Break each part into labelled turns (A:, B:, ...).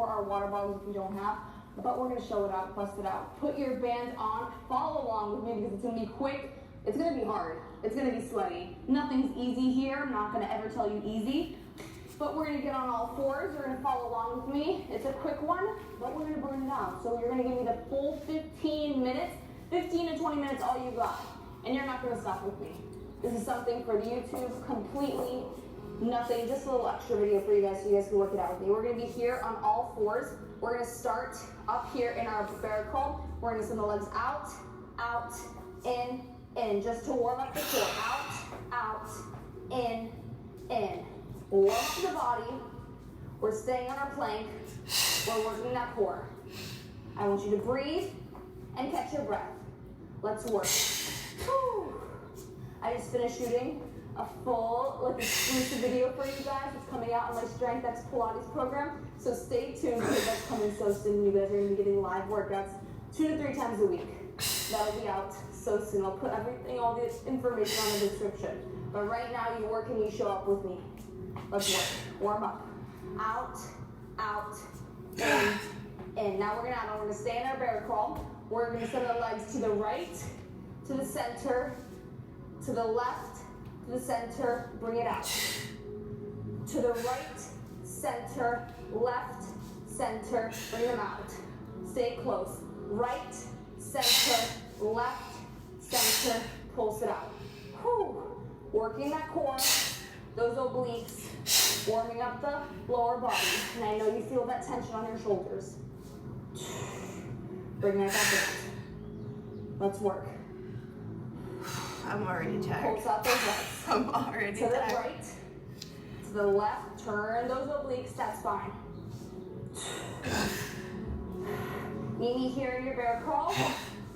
A: or our water bottles if you don't have. But we're gonna show it out, bust it out. Put your band on, follow along with me because it's gonna be quick. It's gonna be hard. It's gonna be sweaty. Nothing's easy here. I'm not gonna ever tell you easy. But we're gonna get on all fours. You're gonna follow along with me. It's a quick one, but we're gonna burn it out. So you're gonna give me the full 15 minutes, 15 to 20 minutes, all you got. And you're not gonna stop with me. This is something for the YouTube, completely nothing, just a little extra video for you guys so you guys can work it out with me. We're gonna be here on all fours. We're gonna start up here in our bear crawl. We're gonna send the legs out, out, in, just to warm up the core. Out, in. Warm up the body. We're staying on our plank. We're working that core. I want you to breathe and catch your breath. Let's work. Whew. I just finished shooting a full exclusive video for you guys. It's coming out on my Strength X Pilates program. So stay tuned because that's coming so soon. You guys are gonna be getting live workouts 2 to 3 times a week. That'll be out so soon. I'll put everything, all the information on the description. But right now you work and you show up with me. Let's work. Warm up. Out, in. Now we're gonna stay in our bear crawl. We're gonna send the legs to the right, to the center, to the left, to the center, bring it out. To the right, center, left, center, bring them out. Stay close. Right, center, left, center, pulse it out. Whew. Working that core, those obliques, warming up the lower body. And I know you feel that tension on your shoulders. Bring it back in. Let's work.
B: I'm already tired.
A: Pulse out those legs.
B: I'm already
A: tired.
B: tired.
A: To the right, to the left, turn those obliques, that's fine. Meet me here in your bear crawl.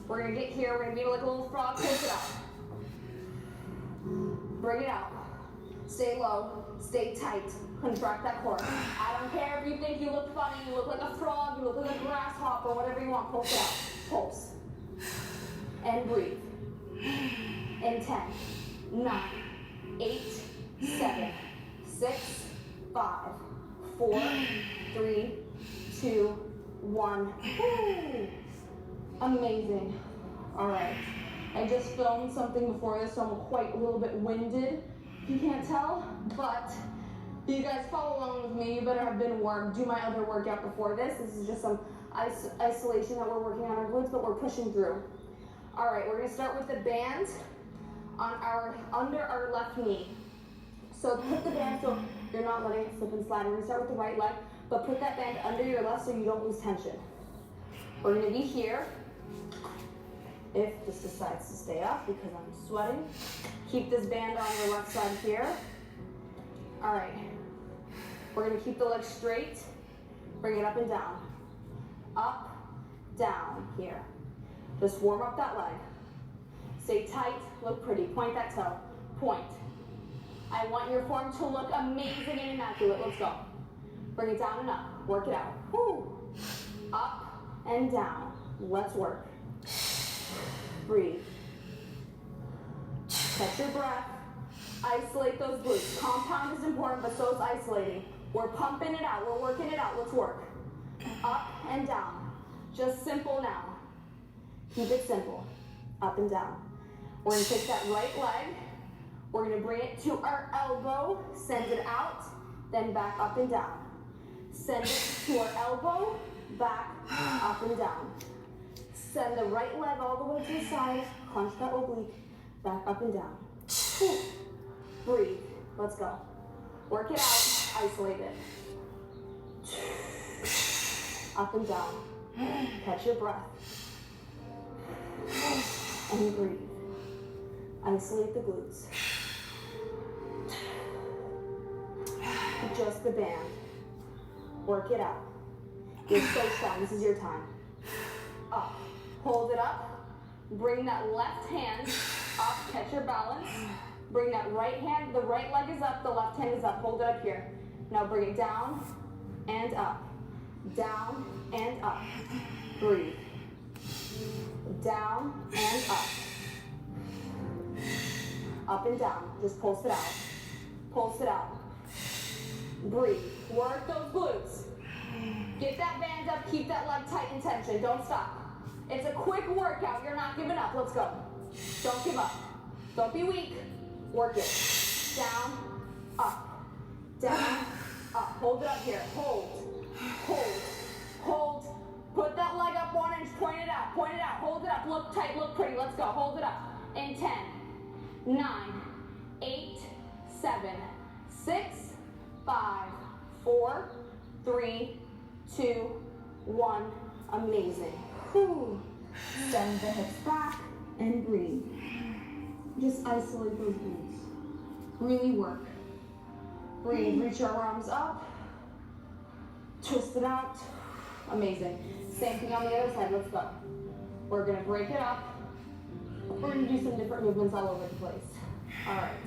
A: We're gonna get here, we're gonna be like a little frog, pulse it out. Bring it out. Stay low, stay tight, contract that core. I don't care if you think you look funny, you look like a frog, you look like a grasshopper, whatever you want, pulse it out. Pulse. And breathe. In 10, 9, 8, 7, 6, 5, 4, 3, 2, 1. Woo! Amazing. All right. I just filmed something before this, so I'm quite a little bit winded, if you can't tell. But you guys follow along with me. You better have been warm. Do my other workout before this. This is just some isolation that we're working on our glutes, but we're pushing through. All right, we're gonna start with the band on under our left knee. So put the band so you're not letting it slip and slide. We're gonna start with the right leg, but put that band under your left so you don't lose tension. We're gonna be here. If this decides to stay up because I'm sweating, keep this band on your left side here. All right, we're gonna keep the legs straight, bring it up and down. Up, down here. Just warm up that leg. Stay tight, look pretty, point that toe, point. I want your form to look amazing and immaculate, let's go. Bring it down and up, work it out. Woo. Up and down, let's work. Breathe. Catch your breath. Isolate those glutes. Compound is important, but so is isolating. We're pumping it out. We're working it out. Let's work. Up and down. Just simple now. Keep it simple. Up and down. We're going to take that right leg. We're going to bring it to our elbow. Send it out. Then back up and down. Send it to our elbow. Back, up and down. Send the right leg all the way to the side, crunch that oblique, back up and down. Breathe, let's go. Work it out, isolate it. Up and down, catch your breath. And breathe. Isolate the glutes. Just the band. Work it out. You're so strong, this is your time. Up. Hold it up, bring that left hand up, catch your balance. Bring that right hand, the right leg is up, the left hand is up, hold it up here. Now bring it down and up, down and up. Breathe. Down and up. Up and down, just pulse it out. Pulse it out. Breathe, work those glutes. Get that band up, keep that leg tight and tension. Don't stop. It's a quick workout. You're not giving up. Let's go. Don't give up. Don't be weak. Work it. Down, up, down, up. Hold it up here. Hold, hold, hold. Put that leg up 1 inch. Point it out. Point it out. Hold it up. Look tight. Look pretty. Let's go. Hold it up. In 10, 9, 8, 7, 6, 5, 4, 3, 2, 1. Amazing. Whew. Send the hips back and breathe. Just isolate those glutes. Really work. Breathe. Reach your arms up. Twist it out. Amazing. Same thing on the other side. Let's go. We're going to break it up. We're going to do some different movements all over the place. All right.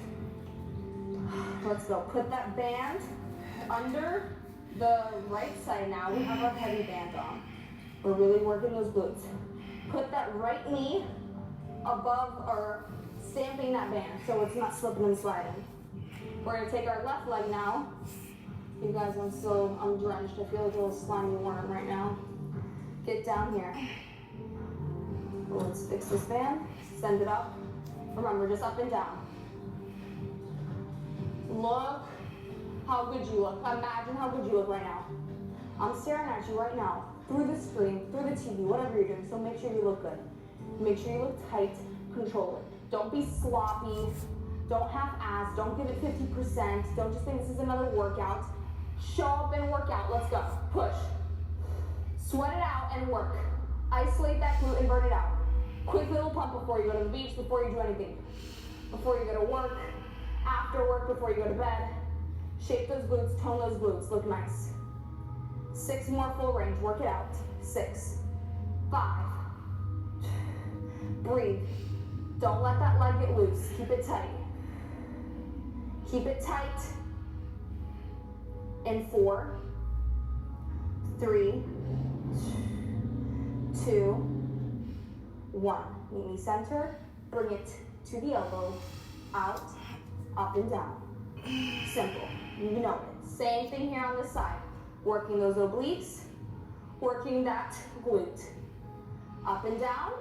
A: Let's go. Put that band under the right side now. We have our heavy band on. We're really working those glutes. Put that right knee above or stamping that band so it's not slipping and sliding. We're going to take our left leg now. You guys, I'm drenched. I feel like a little slimy worm right now. Get down here. Let's fix this band. Send it up. Remember, just up and down. Look how good you look. Imagine how good you look right now. I'm staring at you right now, through the screen, through the TV, whatever you're doing, so make sure you look good. Make sure you look tight, control it. Don't be sloppy, don't half-ass, don't give it 50%, don't just think this is another workout. Show up and work out, let's go. Push. Sweat it out and work. Isolate that glute and burn it out. Quick little pump before you go to the beach, before you do anything. Before you go to work, after work, before you go to bed. Shape those glutes, tone those glutes, look nice. 6 more full range, work it out. 6, 5. Breathe. Don't let that leg get loose, keep it tight. Keep it tight. In 4, 3, 2, 1. Meet me center, bring it to the elbow, out, up and down. Simple, you know it. Same thing here on this side. Working those obliques, working that glute. Up and down,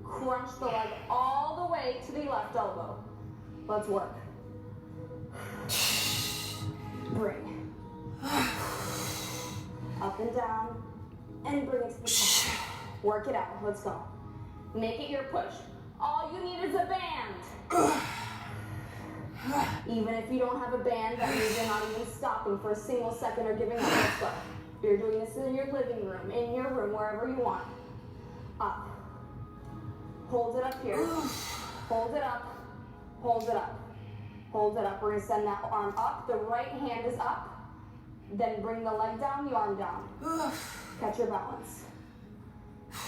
A: crunch the leg all the way to the left elbow. Let's work. Bring. Up and down, and bring it to the top. Work it out, let's go. Make it your push. All you need is a band. Even if you don't have a band, that means you're not even stopping for a single second or giving up. Let's go. You're doing this in your living room, in your room, wherever you want. Up. Hold it up here. Hold it up. Hold it up. Hold it up. We're going to send that arm up. The right hand is up. Then bring the leg down, the arm down. Catch your balance.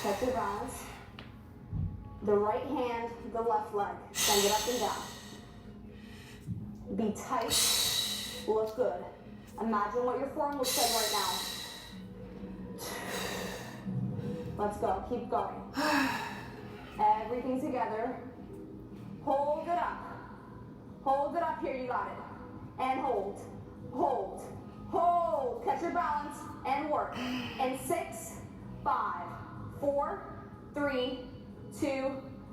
A: Catch your balance. The right hand, the left leg. Send it up and down. Be tight, look good. Imagine what your form looks like right now. Let's go, keep going. Everything together. Hold it up. Hold it up here, you got it. And hold, hold, hold. Catch your balance and work. And 6, 5, 4, 3, 2,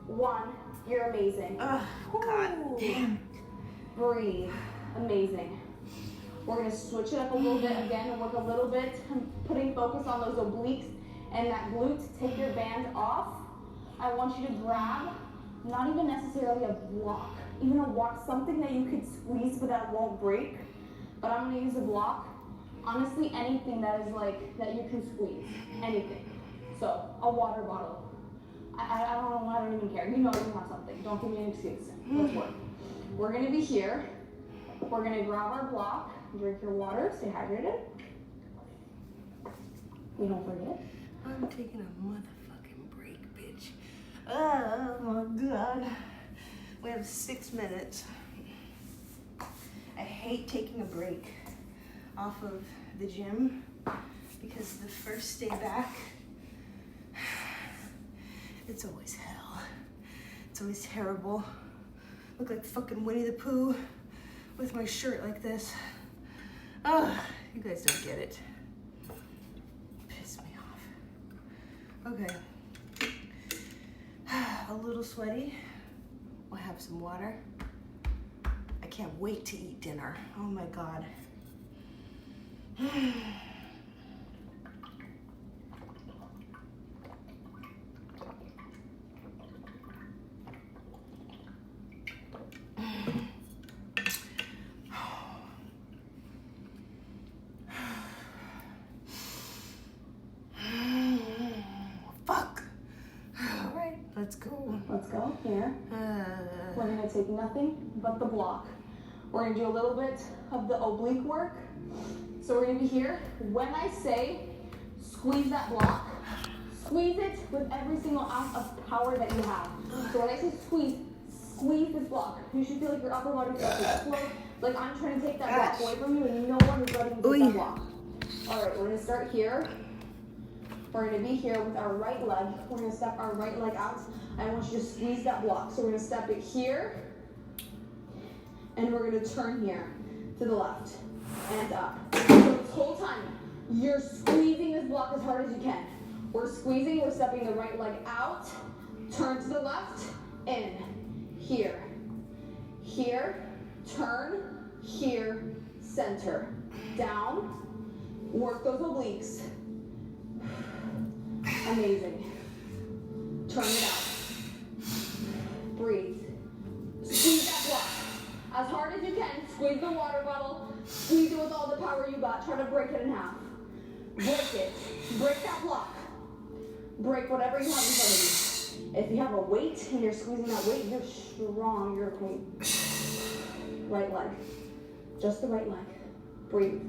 A: 1. You're amazing.
B: Oh, God damn.
A: Breathe. Amazing. We're going to switch it up a little bit again and work a little bit, putting focus on those obliques and that glute. Take your band off. I want you to grab, not even necessarily a block, even a block, something that you could squeeze but that won't break. But I'm going to use a block. Honestly, anything that is like, that you can squeeze. Anything. So, a water bottle. I don't even care. You know you have something. Don't give me an excuse. Let's work. We're going to be here. We're going to grab our block, drink your water, stay hydrated. You don't forget.
B: I'm taking a motherfucking break, bitch. Oh my God. We have 6 minutes. I hate taking a break off of the gym because the first day back, it's always hell. It's always terrible. Look like fucking Winnie the Pooh with my shirt like this. Oh, you guys don't get it. Okay. A little sweaty. We'll have some water. I can't wait to eat dinner. Oh my God. Fuck. All right, let's go.
A: Let's go. Here. We're gonna take nothing but the block. We're gonna do a little bit of the oblique work. So we're gonna be here. When I say squeeze that block, squeeze it with every single ounce of power that you have. So when I say squeeze, squeeze this block. You should feel like your upper body feels explode. Like I'm trying to take that block away from you and no one is letting you take that block. All right, we're gonna start here. We're gonna be here with our right leg. We're gonna step our right leg out. I want you to squeeze that block. So we're gonna step it here. And we're gonna turn here to the left and up. So this whole time, you're squeezing this block as hard as you can. We're squeezing, we're stepping the right leg out, turn to the left, in, here, here, turn, here, center, down, work those obliques. Amazing. Turn it out. Breathe. Squeeze that block. As hard as you can, squeeze the water bottle, squeeze it with all the power you got, try to break it in half. Break it. Break that block. Break whatever you have in front of you. If you have a weight and you're squeezing that weight, you're strong, you're clean. Right leg. Just the right leg. Breathe.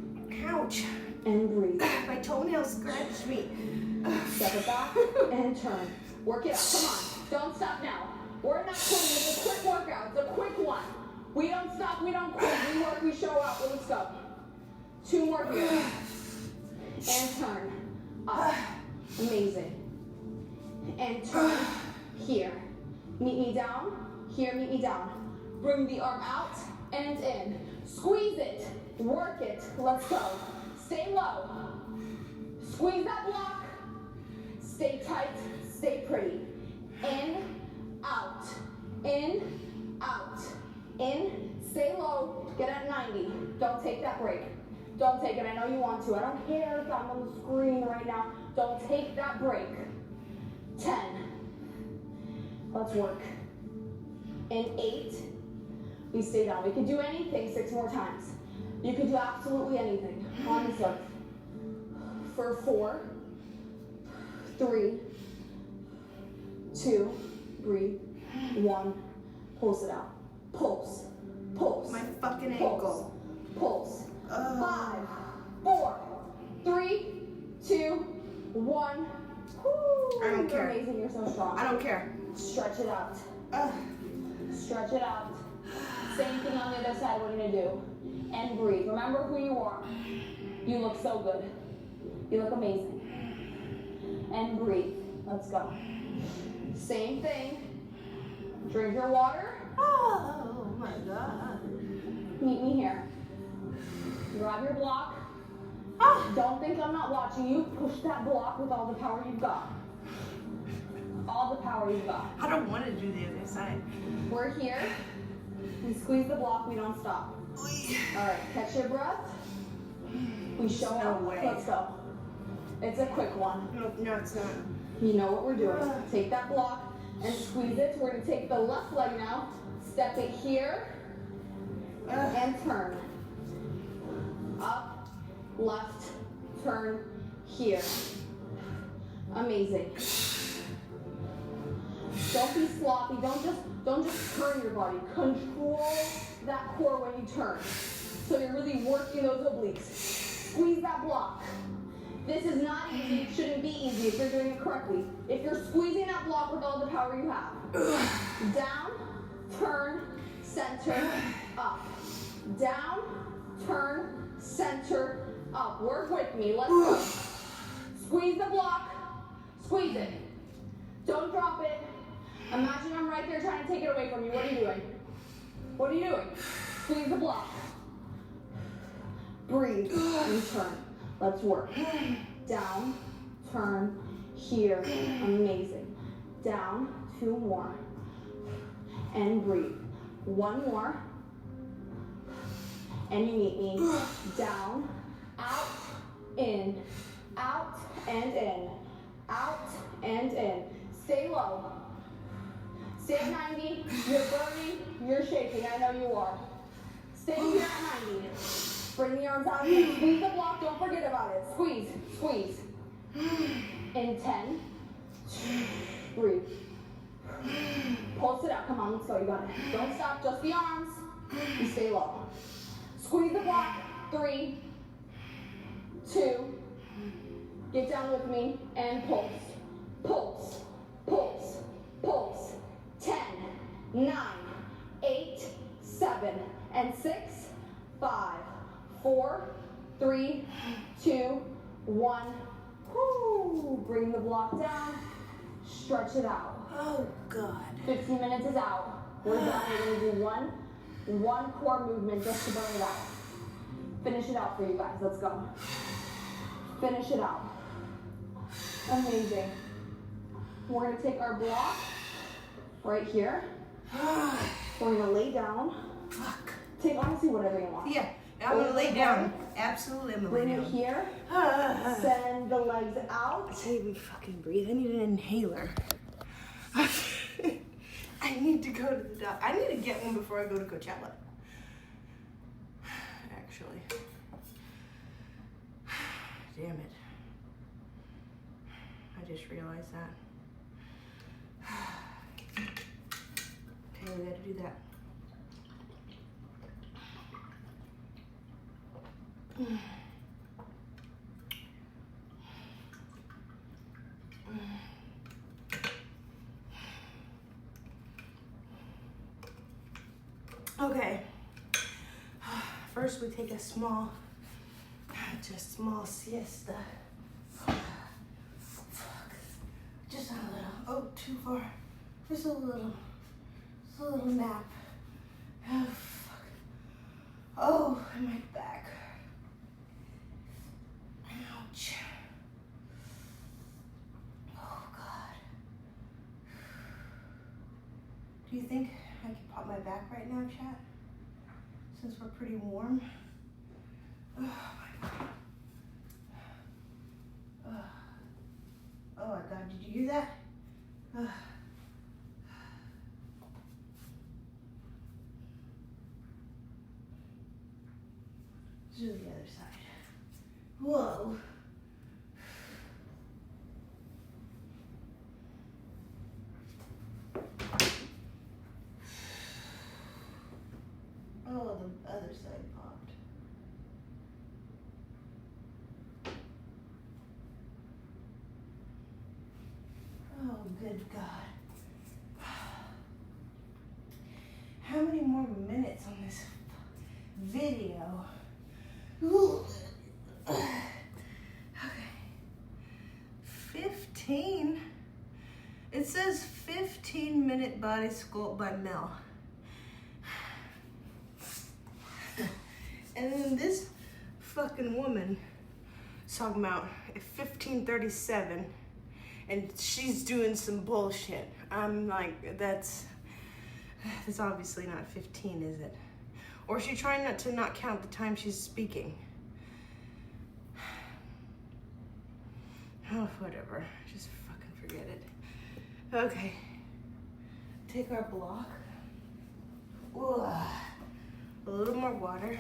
B: Ouch.
A: And breathe.
B: My toenail scratched me.
A: Step it back and turn. Work it out. Come on. Don't stop now. We're not quitting. It's a quick workout. It's a quick one. We don't stop. We don't quit. We work. We show up. Let's go. 2 more here. And turn. Up. Amazing. And turn. Here. Meet me down. Here. Meet me down. Bring the arm out and in. Squeeze it. Work it. Let's go. Stay low. Squeeze that block. Stay tight. Stay pretty. In. Out. In. Out. In. Stay low. Get at 90. Don't take that break. Don't take it. I know you want to. I don't care if I'm on the screen right now. Don't take that break. 10. Let's work. In 8. We stay down. We can do anything 6 more times. You can do absolutely anything on this earth. For 4, 3, 2, breathe, 1, pulse it out. Pulse, pulse.
B: My fucking
A: pulse,
B: ankle.
A: Pulse. 5, 4, 3, 2, 1. Woo,
B: I don't care.
A: You're amazing. You're so strong.
B: I don't care.
A: Stretch it out. Stretch it out. Same thing on the other side. What are you gonna do? And breathe. Remember who you are. You look so good. You look amazing. And breathe. Let's go. Same thing. Drink your water.
B: Oh my God.
A: Meet me here. Grab your block. Don't think I'm not watching you. Push that block with all the power you've got. All the power you've got.
B: I don't want to do the other side.
A: We're here. We squeeze the block. We don't stop. All right. Catch your breath. We show up.
B: No way.
A: Let's go. It's a quick one.
B: No, it's not.
A: You know what we're doing. Take that block and squeeze it. We're going to take the left leg now. Step it here. And turn. Up, left, turn, here. Amazing. Don't be sloppy. Don't just turn your body. Control that core when you turn. So you're really working those obliques. Squeeze that block. This is not easy. It shouldn't be easy if you're doing it correctly. If you're squeezing that block with all the power you have. Down, turn, center, up. Down, turn, center, up. Work with me. Let's go. Squeeze the block. Squeeze it. Don't drop it. Imagine I'm right there trying to take it away from you. What are you doing? What are you doing? Squeeze the block. Breathe and turn. Let's work. Down, turn, here. Amazing. Down, 2 more. And breathe. 1 more. And you meet me. Down, out, in, out, and in, out, and in. Stay low. Stay at 90. You're burning. You're shaking. I know you are. Stay here at 90. Bring the arms out again. Squeeze the block. Don't forget about it. Squeeze. Squeeze. In 10. Breathe. Pulse it out. Come on, let's go. You got it. Don't stop. Just the arms. You stay low. Squeeze the block. 3, 2. Get down with me and pulse. Pulse. Pulse. Pulse. 10, 9, 8, 7, and 6, 5, 4, 3, 2, 1. Woo. Bring the block down. Stretch it out.
B: Oh, God.
A: 15 minutes is out. We're done. We're going to do one core movement just to burn it out. Finish it out for you guys. Let's go. Finish it out. Amazing. We're going to take our block right here. We're going to lay down.
B: Fuck.
A: Take honestly whatever you want.
B: Yeah, I'm going to lay down. Absolutely, I'm going to lay
A: Bring
B: down.
A: it here. Send the legs out.
B: I can't even fucking breathe. I need an inhaler. I need to go to the doctor. I need to get one before I go to Coachella. Actually. Damn it. I just realized that. Okay, we gotta do that. Okay. First we take a small siesta. Fuck. Just a little. Oh, too far. Just a little nap. Oh, fuck. Oh, and my back. Ouch. Oh, God. Do you think I can pop my back right now, chat? Since we're pretty warm. Oh, my God. Oh, my God. Did you hear that? To the other side. Whoa. Oh, the other side popped. Oh, good God. How many more minutes on this video? Ooh. Okay. 15. It says 15-minute body sculpt by Mel. And then this fucking woman is talking about 15:37 and she's doing some bullshit. I'm like, that's obviously not 15, is it? Or is she trying not count the time she's speaking? Oh, whatever. Just fucking forget it. Okay. Take our block. Ooh. A little more water.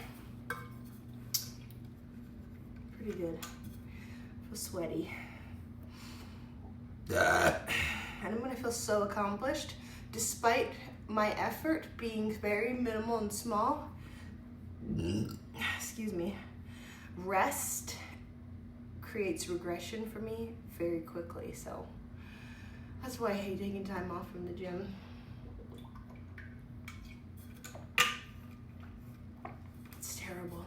B: Pretty good. Feel sweaty. And I'm gonna feel so accomplished despite my effort being very minimal and small. Excuse me. Rest creates regression for me very quickly, so that's why I hate taking time off from the gym. It's terrible.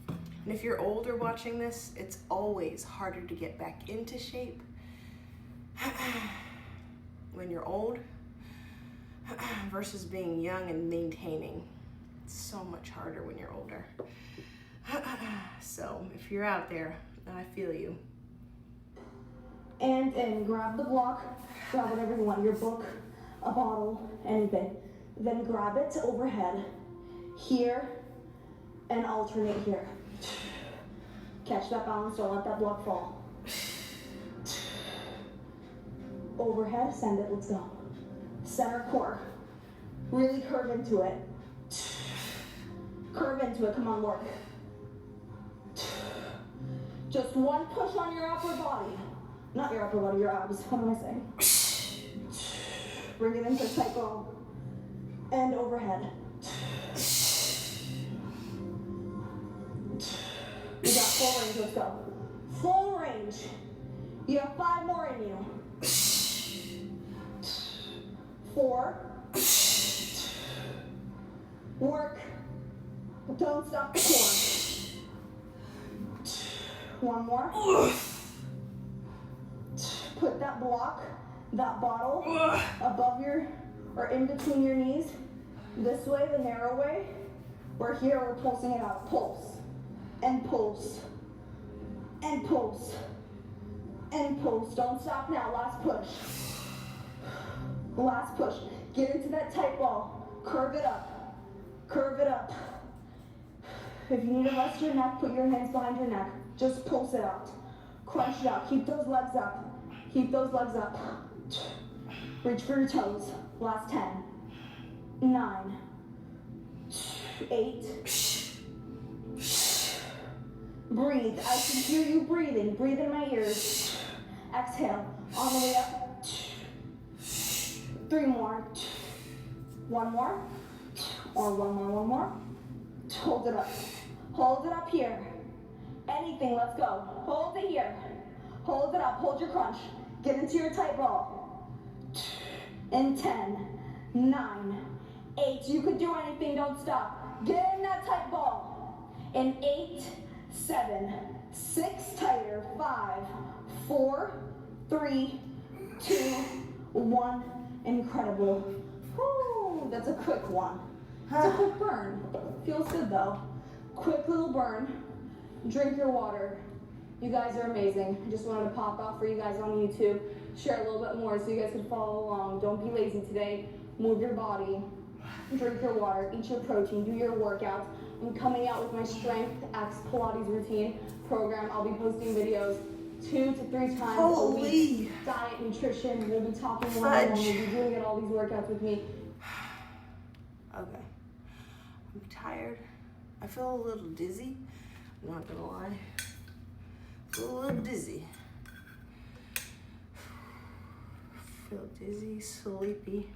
B: And if you're older watching this, it's always harder to get back into shape when you're old versus being young and maintaining. It's so much harder when you're older. So if you're out there, I feel you.
A: And hands in, grab the block, grab whatever you want, your book, a bottle, anything. Then grab it overhead, here, and alternate here. Catch that balance, don't let that block fall. Overhead, send it, let's go. Center core, really curve into it. Curve into it, come on, work. Just one push on your upper body. Not your upper body, your abs, what am I saying? Bring it into tight ball. And overhead. You got full range, let's go. Full range. You have 5 more in you. 4. Work. Don't stop the core. 1 more. Put that block, that bottle above your, or in between your knees. This way, the narrow way. We're here, we're pulsing it out. Pulse. And pulse. And pulse. And pulse. Don't stop now. Last push. Last push. Get into that tight ball. Curve it up. Curve it up. If you need to rest your neck, put your hands behind your neck. Just pulse it out. Crunch it out. Keep those legs up. Keep those legs up. Reach for your toes. Last 10. 9. 8. Breathe. I can hear you breathing. Breathe in my ears. Exhale. On the way up. 3 more. 1 more. Or 1 more. Hold it up. Hold it up here. Anything, let's go. Hold it here. Hold it up. Hold your crunch. Get into your tight ball. In 10, 9, 8. You can do anything, don't stop. Get in that tight ball. In 8, 7, 6, tighter. 5, 4, 3, 2, 1. Incredible. Woo, that's a quick one. It's a quick burn. Feels good though. Quick little burn. Drink your water. You guys are amazing. I just wanted to pop out for you guys on YouTube. Share a little bit more so you guys can follow along. Don't be lazy today. Move your body. Drink your water. Eat your protein. Do your workouts. I'm coming out with my Strength X Pilates routine program. I'll be posting videos 2 to 3 times a week. Diet, nutrition. We'll be talking one-on-one. We'll be doing all these workouts with me.
B: Okay. I'm tired. I feel a little dizzy. I'm not gonna lie. I feel a little dizzy. Feel dizzy, sleepy.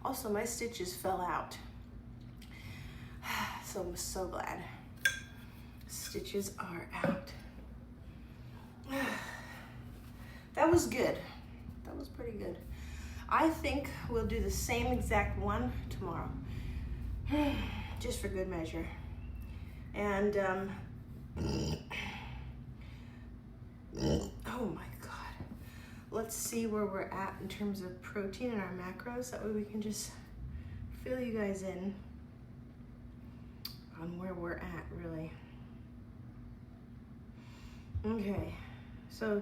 B: Also, my stitches fell out. So I'm so glad. Stitches are out. That was good. That was pretty good. I think we'll do the same exact one tomorrow. Just for good measure. And, oh my God. Let's see where we're at in terms of protein and our macros. That way we can just fill you guys in on where we're at, really. Okay, so,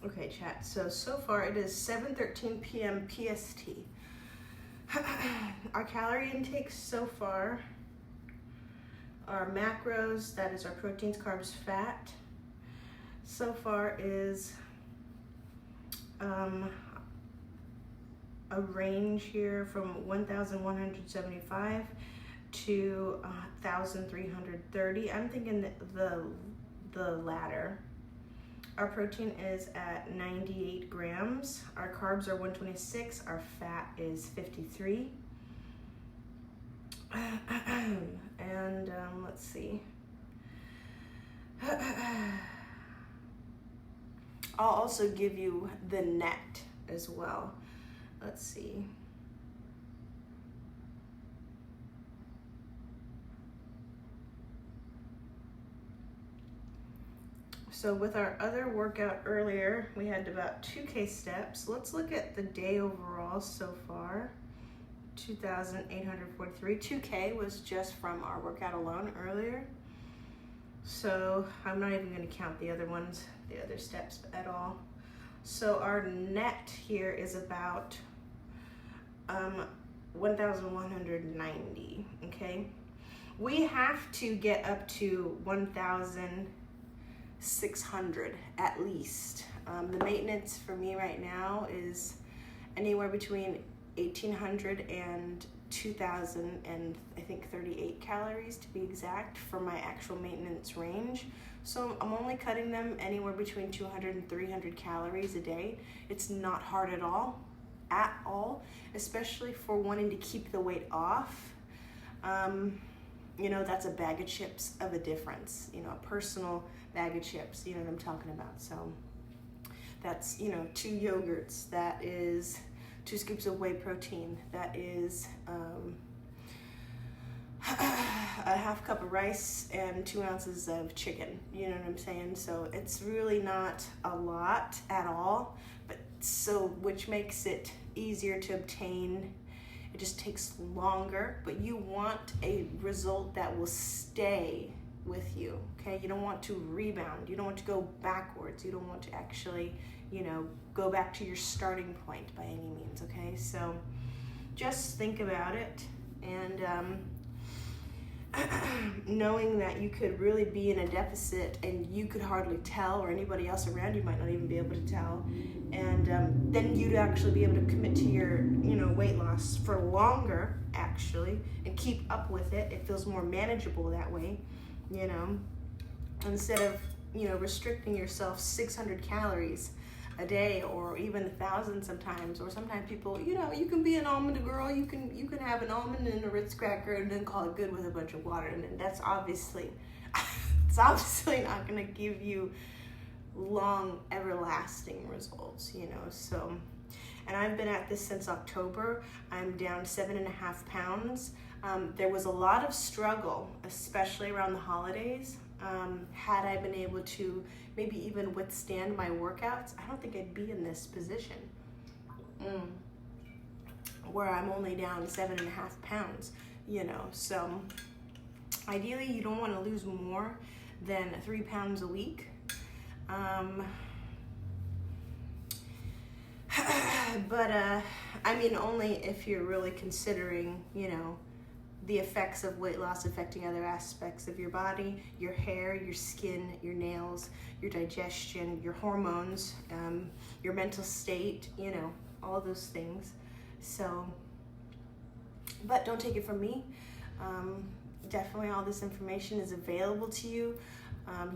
B: okay, chat. So far it is 7:13 p.m. PST. Our calorie intake so far, our macros, that is our proteins, carbs, fat, so far is a range here from 1,175 to 1,330. I'm thinking the latter. Our protein is at 98 grams. Our carbs are 126. Our fat is 53. And let's see. I'll also give you the net as well. Let's see. So with our other workout earlier, we had about 2K steps. Let's look at the day overall so far. 2,843. 2K was just from our workout alone earlier. So I'm not even going to count the other ones, the other steps at all. So our net here is about 1,190, okay? We have to get up to 1,600 at least. The maintenance for me right now is anywhere between 1,800 and 2,000 and I think 38 calories to be exact for my actual maintenance range. So I'm only cutting them anywhere between 200 and 300 calories a day. It's not hard at all, especially for wanting to keep the weight off. You know, that's a bag of chips of a difference, you know, a personal bag of chips, you know what I'm talking about. So that's, you know, 2 yogurts, that is 2 scoops of whey protein, that is a half cup of rice and 2 ounces of chicken, you know what I'm saying? So it's really not a lot at all, but so which makes it easier to obtain. It just takes longer, but you want a result that will stay with you, okay? You don't want to rebound. You don't want to go backwards. You don't want to actually, you know, go back to your starting point by any means, okay? So just think about it, and knowing that you could really be in a deficit and you could hardly tell, or anybody else around you might not even be able to tell, and then you'd actually be able to commit to your, you know, weight loss for longer actually and keep up with it. It feels more manageable that way, you know, instead of, you know, restricting yourself 600 calories a day, or even 1,000 sometimes, or sometimes people, you know, you can be an almond girl, you can have an almond and a Ritz cracker and then call it good with a bunch of water, and then that's obviously it's obviously not going to give you long everlasting results, you know. So, and I've been at this since October. I'm down 7.5 pounds. There was a lot of struggle, especially around the holidays. Had I been able to maybe even withstand my workouts, I don't think I'd be in this position where I'm only down 7.5 pounds, you know. So ideally you don't want to lose more than 3 pounds a week. But I mean, only if you're really considering, you know, the effects of weight loss affecting other aspects of your body, your hair, your skin, your nails, your digestion, your hormones, your mental state, you know, all those things. So, but don't take it from me. Definitely all this information is available to you.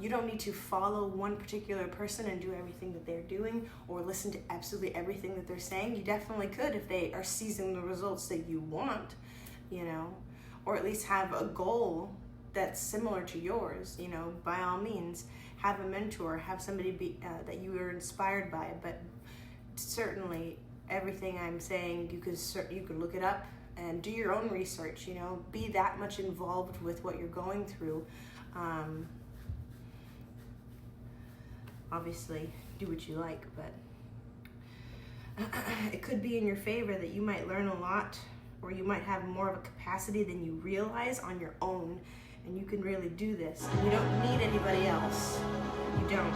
B: You don't need to follow one particular person and do everything that they're doing, or listen to absolutely everything that they're saying. You definitely could if they are seizing the results that you want, you know, or at least have a goal that's similar to yours, you know. By all means, have a mentor, have somebody that you are inspired by. But certainly everything I'm saying, you could look it up and do your own research, you know, be that much involved with what you're going through. Obviously, do what you like, but it could be in your favor that you might learn a lot, or you might have more of a capacity than you realize on your own, and you can really do this. And you don't need anybody else. You don't.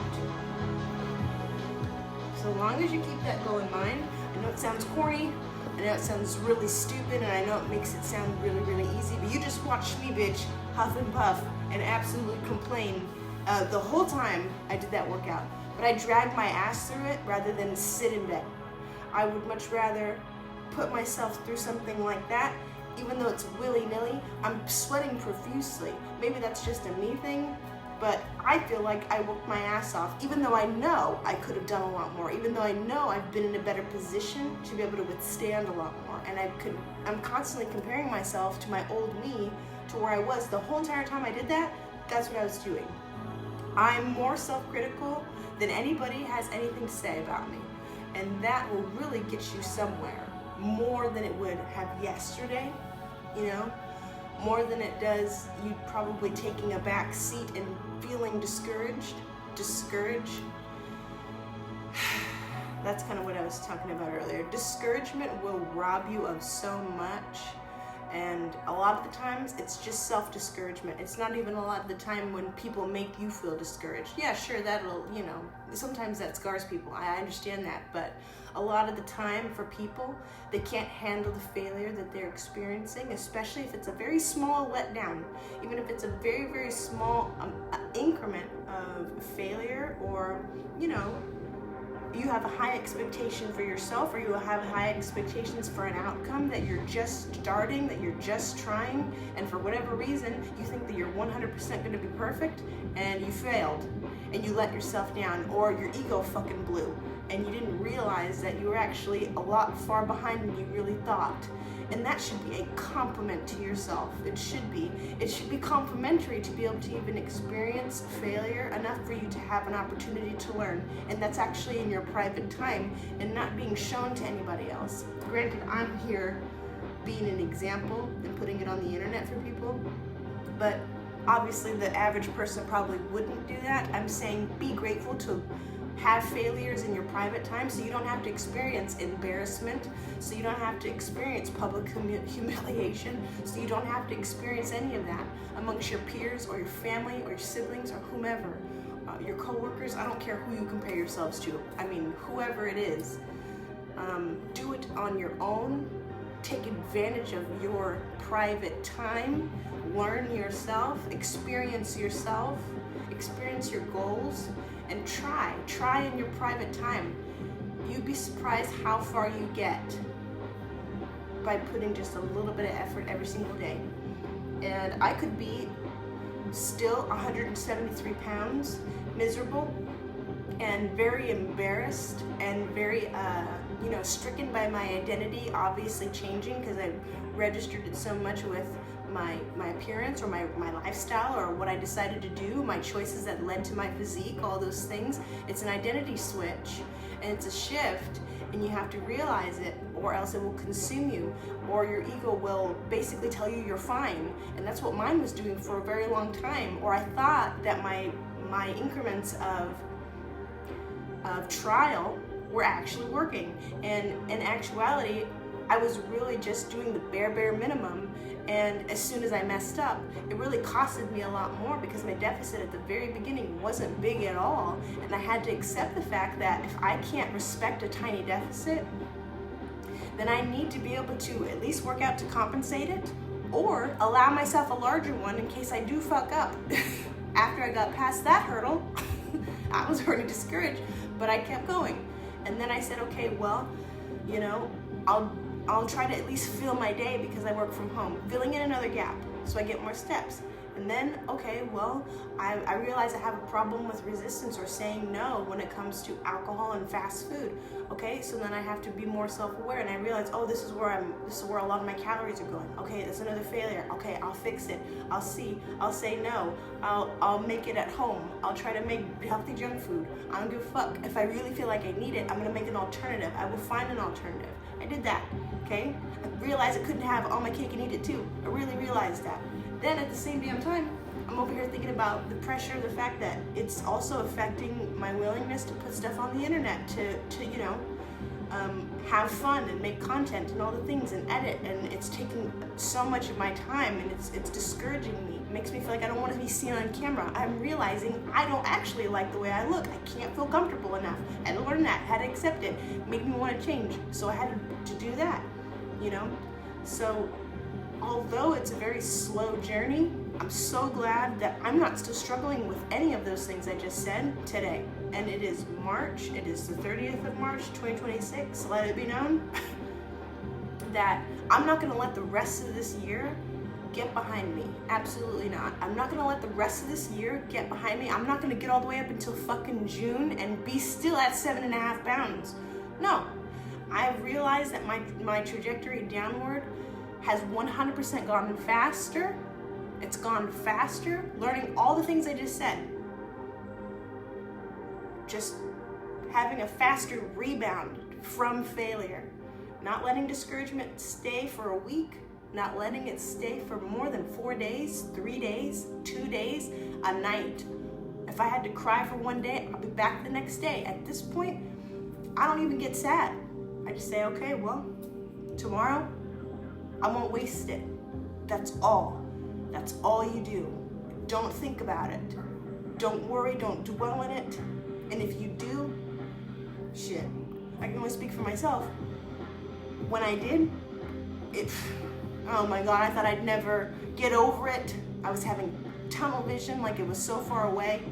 B: So long as you keep that goal in mind. I know it sounds corny, I know it sounds really stupid, and I know it makes it sound really, really easy, but you just watch me, bitch, huff and puff and absolutely complain the whole time I did that workout. But I dragged my ass through it rather than sit in bed. I would much rather put myself through something like that, even though it's willy-nilly. I'm sweating profusely. Maybe that's just a me thing, but I feel like I worked my ass off, even though I know I could have done a lot more, even though I know I've been in a better position to be able to withstand a lot more. And I'm constantly comparing myself to my old me, to where I was the whole entire time I did that. That's what I was doing. I'm more self-critical than anybody has anything to say about me. And that will really get you somewhere, more than it would have yesterday, you know? More than it does you probably taking a back seat and feeling discouraged. That's kind of what I was talking about earlier. Discouragement will rob you of so much. And a lot of the times, it's just self-discouragement. It's not even a lot of the time when people make you feel discouraged. Yeah, sure, that'll, you know, sometimes that scars people. I understand that. But a lot of the time for people, they can't handle the failure that they're experiencing, especially if it's a very small letdown. Even if it's a very, very small increment of failure, or, you know, you have a high expectation for yourself, or you have high expectations for an outcome that you're just starting, that you're just trying, and for whatever reason, you think that you're 100% going to be perfect, and you failed, and you let yourself down, or your ego fucking blew, and you didn't realize that you were actually a lot far behind than you really thought. And that should be a compliment to yourself. It should be. It should be complimentary to be able to even experience failure enough for you to have an opportunity to learn. And that's actually in your private time and not being shown to anybody else. Granted, I'm here being an example and putting it on the internet for people, but obviously the average person probably wouldn't do that. I'm saying be grateful to have failures in your private time, so you don't have to experience embarrassment, so you don't have to experience public humiliation, so you don't have to experience any of that amongst your peers or your family or your siblings or whomever, your co-workers. I don't care who you compare yourselves to. I mean, whoever it is. Do it on your own. Take advantage of your private time. Learn yourself. Experience yourself. Experience your goals. And try in your private time. You'd be surprised how far you get by putting just a little bit of effort every single day. And I could be still 173 pounds, miserable, and very embarrassed, and very, stricken by my identity obviously changing, because I registered it so much with my appearance or my lifestyle or what I decided to do, my choices that led to my physique, all those things. It's an identity switch, and it's a shift, and you have to realize it, or else it will consume you, or your ego will basically tell you you're fine. And that's what mine was doing for a very long time. Or I thought that my increments of trial were actually working, and in actuality I was really just doing the bare minimum. And as soon as I messed up, it really costed me a lot more, because my deficit at the very beginning wasn't big at all. And I had to accept the fact that if I can't respect a tiny deficit, then I need to be able to at least work out to compensate it, or allow myself a larger one in case I do fuck up. After I got past that hurdle, I was already discouraged, but I kept going. And then I said, okay, well, you know, I'll try to at least fill my day, because I work from home, filling in another gap so I get more steps. And then, okay, well, I realize I have a problem with resistance or saying no when it comes to alcohol and fast food. Okay, so then I have to be more self-aware, and I realize, oh, this is where a lot of my calories are going. Okay, that's another failure. Okay, I'll fix it. I'll say no. I'll make it at home. I'll try to make healthy junk food. I don't give a fuck. If I really feel like I need it, I'm gonna make an alternative. I will find an alternative. I did that. Okay, I realized I couldn't have all my cake and eat it too. I really realized that. Then at the same damn time, I'm over here thinking about the pressure, the fact that it's also affecting my willingness to put stuff on the internet, to have fun and make content and all the things and edit, and it's taking so much of my time, and it's discouraging me. It makes me feel like I don't want to be seen on camera. I'm realizing I don't actually like the way I look. I can't feel comfortable enough. I had to learn that, had to accept it. It made me want to change, so I had to do that, you know? So although it's a very slow journey, I'm so glad that I'm not still struggling with any of those things I just said today. And it is March, it is the 30th of March, 2026. Let it be known that I'm not gonna let the rest of this year get behind me. Absolutely not. I'm not gonna let the rest of this year get behind me. I'm not gonna get all the way up until fucking June and be still at 7.5 pounds. No, I've realized that my trajectory downward has 100% gone faster. It's gone faster, learning all the things I just said. just having a faster rebound from failure. Not letting discouragement stay for a week, not letting it stay for more than 4 days, 3 days, 2 days, a night. If I had to cry for 1 day, I'll be back the next day. At this point, I don't even get sad. I just say, okay, well, tomorrow, I won't waste it. That's all. That's all you do. Don't think about it. Don't worry, don't dwell in it. And if you do, shit, I can only speak for myself. When I did, oh my God, I thought I'd never get over it. I was having tunnel vision, like it was so far away.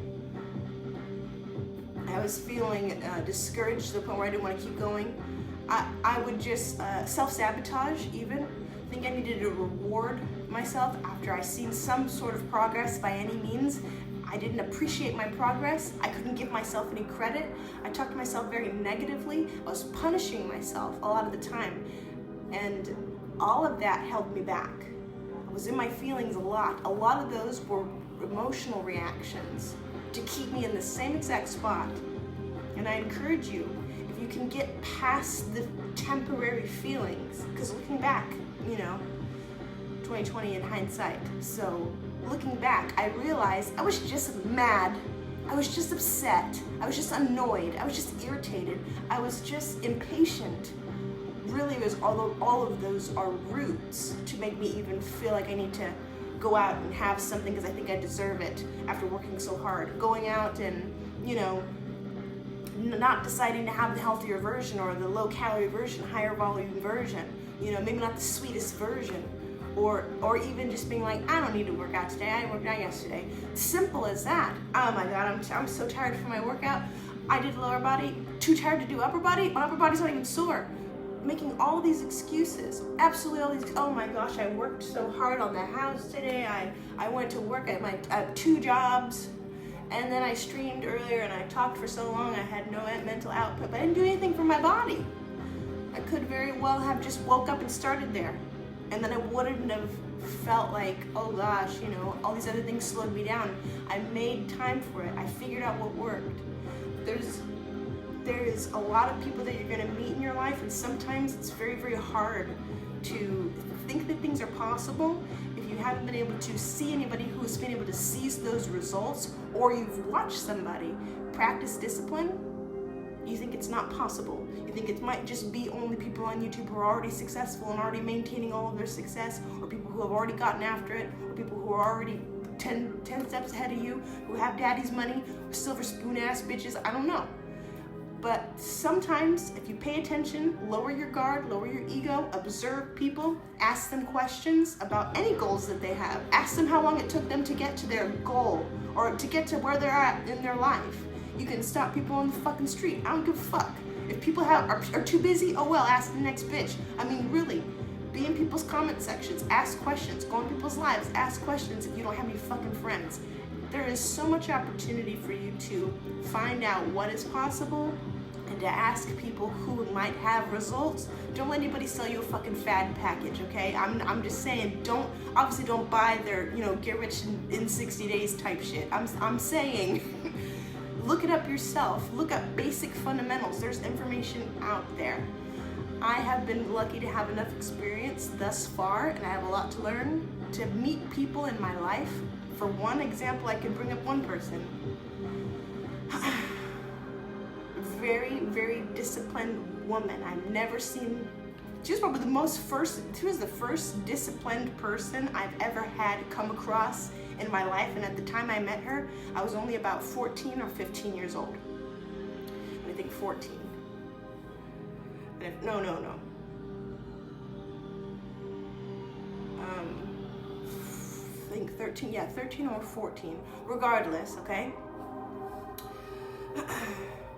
B: I was feeling discouraged to the point where I didn't want to keep going. I would just self-sabotage even. Think I needed to reward myself after I seen some sort of progress by any means. I didn't appreciate my progress. I couldn't give myself any credit. I talked to myself very negatively. I was punishing myself a lot of the time. And all of that held me back. I was in my feelings a lot. A lot of those were emotional reactions to keep me in the same exact spot. And I encourage you, if you can get past the temporary feelings, because looking back, 2020 in hindsight. So looking back, I realized I was just mad. I was just upset. I was just annoyed. I was just irritated. I was just impatient. Really, it was all of those are roots to make me even feel like I need to go out and have something because I think I deserve it after working so hard. Going out and, not deciding to have the healthier version or the low calorie version, higher volume version, maybe not the sweetest version, or even just being like, I don't need to work out today, I worked out yesterday. Simple as that. Oh my God, I'm so tired for my workout. I did lower body, too tired to do upper body, my upper body's not even sore. Making all these excuses, absolutely all these, oh my gosh, I worked so hard on the house today, I went to work at I have 2 jobs, and then I streamed earlier and I talked for so long I had no mental output, but I didn't do anything for my body. I could very well have just woke up and started there, and then I wouldn't have felt like, oh gosh, all these other things slowed me down. I made time for it. I figured out what worked. There's a lot of people that you're going to meet in your life, and sometimes it's very, very hard to think that things are possible if you haven't been able to see anybody who's been able to seize those results, or you've watched somebody practice discipline. You think it's not possible. You think it might just be only people on YouTube who are already successful and already maintaining all of their success, or people who have already gotten after it, or people who are already 10 steps ahead of you, who have daddy's money, silver spoon ass bitches, I don't know. But sometimes, if you pay attention, lower your guard, lower your ego, observe people, ask them questions about any goals that they have. Ask them how long it took them to get to their goal, or to get to where they're at in their life. You can stop people on the fucking street. I don't give a fuck. If people are too busy, oh well, ask the next bitch. I mean, really, be in people's comment sections, ask questions, go in people's lives, ask questions if you don't have any fucking friends. There is so much opportunity for you to find out what is possible and to ask people who might have results. Don't let anybody sell you a fucking fad package, okay? I'm just saying, don't buy their, get rich in 60 days type shit. I'm saying, look it up yourself. Look up basic fundamentals. There's information out there. I have been lucky to have enough experience thus far, and I have a lot to learn, to meet people in my life. For one example, I could bring up one person. Very, very disciplined woman. I've never seen, she was the first disciplined person I've ever had come across in my life, and at the time I met her, I was only about 14 or 15 years old. I think 14. No. I think 13, 13 or 14. Regardless, okay?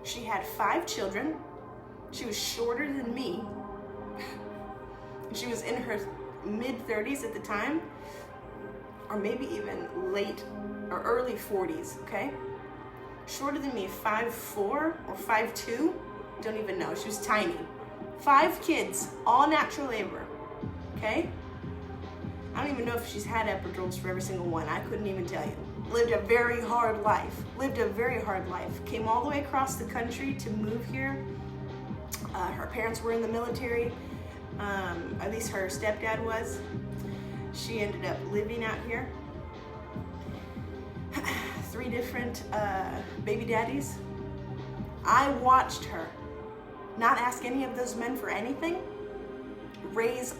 B: She had 5 children. She was shorter than me. She was in her mid-30s at the time, or maybe even late or early 40s, okay? Shorter than me, 5'4" or 5'2", don't even know, she was tiny. 5 kids, all natural labor, okay? I don't even know if she's had epidurals for every single one, I couldn't even tell you. lived a very hard life. Came all the way across the country to move here. Her parents were in the military. At least her stepdad was. She ended up living out here. 3 different baby daddies. I watched her not ask any of those men for anything, raise,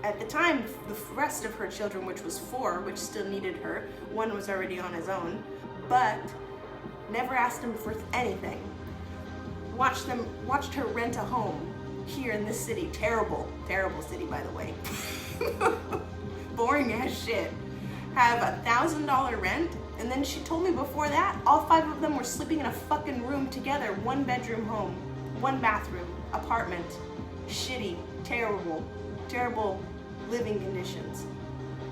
B: at the time, the rest of her children, which was 4, which still needed her. 1 was already on his own, but never asked him for anything. Watched her rent a home here in this city. Terrible city, by the way. Boring as shit. Have $1,000 rent, and then she told me before that, all 5 of them were sleeping in a fucking room together, 1 bedroom home, 1 bathroom, apartment. Shitty, terrible living conditions.